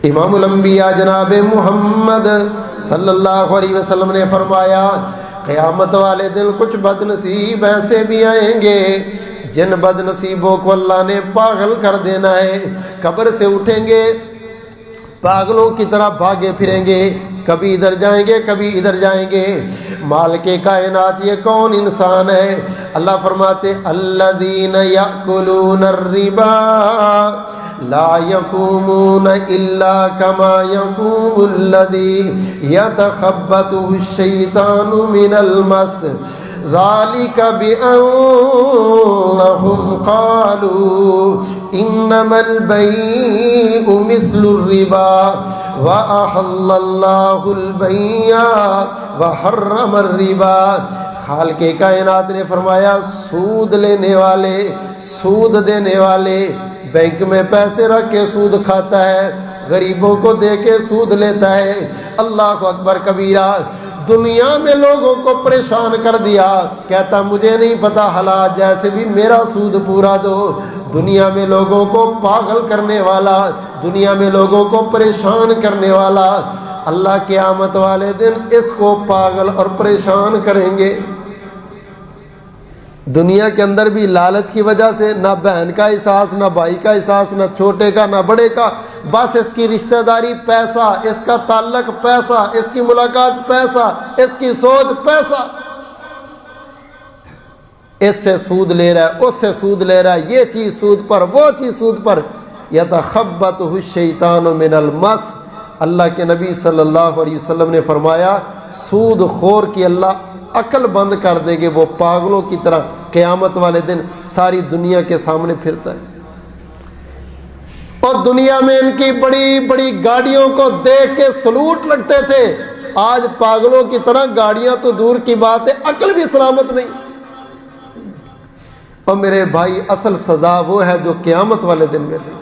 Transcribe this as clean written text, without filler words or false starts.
امام الانبیاء جناب محمد صلی اللہ علیہ وسلم نے فرمایا قیامت والے دن کچھ بد نصیب ایسے بھی آئیں گے جن بد نصیبوں کو اللہ نے پاگل کر دینا ہے. قبر سے اٹھیں گے پاگلوں کی طرح بھاگے پھریں گے، کبھی ادھر جائیں گے کبھی ادھر جائیں گے. مالک کائنات یہ کون انسان ہے؟ اللہ فرماتے الذین یأکلون الربا لا یقومون الا کما یقوم الذی یتخبطہ الشیطان من المس ذالک بأنہم قالوا انما البیع مثل الربا وَأَحَلَّ اللَّهُ الْبَيْعَ وَحَرَّمَ الرِّبَا. خالق کائنات نے فرمایا سود لینے والے، سود دینے والے، بینک میں پیسے رکھ کے سود کھاتا ہے، غریبوں کو دے کے سود لیتا ہے. اللہ اکبر کبیرہ. دنیا میں لوگوں کو پریشان کر دیا، کہتا مجھے نہیں پتا حالات جیسے بھی میرا سود پورا دو. دنیا میں لوگوں کو پاگل کرنے والا، دنیا میں لوگوں کو پریشان کرنے والا، اللہ قیامت والے دن اس کو پاگل اور پریشان کریں گے. دنیا کے اندر بھی لالچ کی وجہ سے نہ بہن کا احساس، نہ بھائی کا احساس، نہ چھوٹے کا نہ بڑے کا، بس اس کی رشتہ داری پیسہ، اس کا تعلق پیسہ، اس کی ملاقات پیسہ، اس کی سوچ پیسہ. اس سے سود لے رہا ہے، اس سے سود لے رہا ہے، یہ چیز سود پر، وہ چیز سود پر. یتخبطہ الشیطان من المس. اللہ کے نبی صلی اللہ علیہ وسلم نے فرمایا سود خور کی اللہ عقل بند کر دے گے، وہ پاگلوں کی طرح قیامت والے دن ساری دنیا کے سامنے پھرتا ہے. اور دنیا میں ان کی بڑی بڑی گاڑیوں کو دیکھ کے سلوٹ لگتے تھے. آج پاگلوں کی طرح گاڑیاں تو دور کی بات ہے، عقل بھی سلامت نہیں. اور میرے بھائی اصل سزا وہ ہے جو قیامت والے دن میں دی.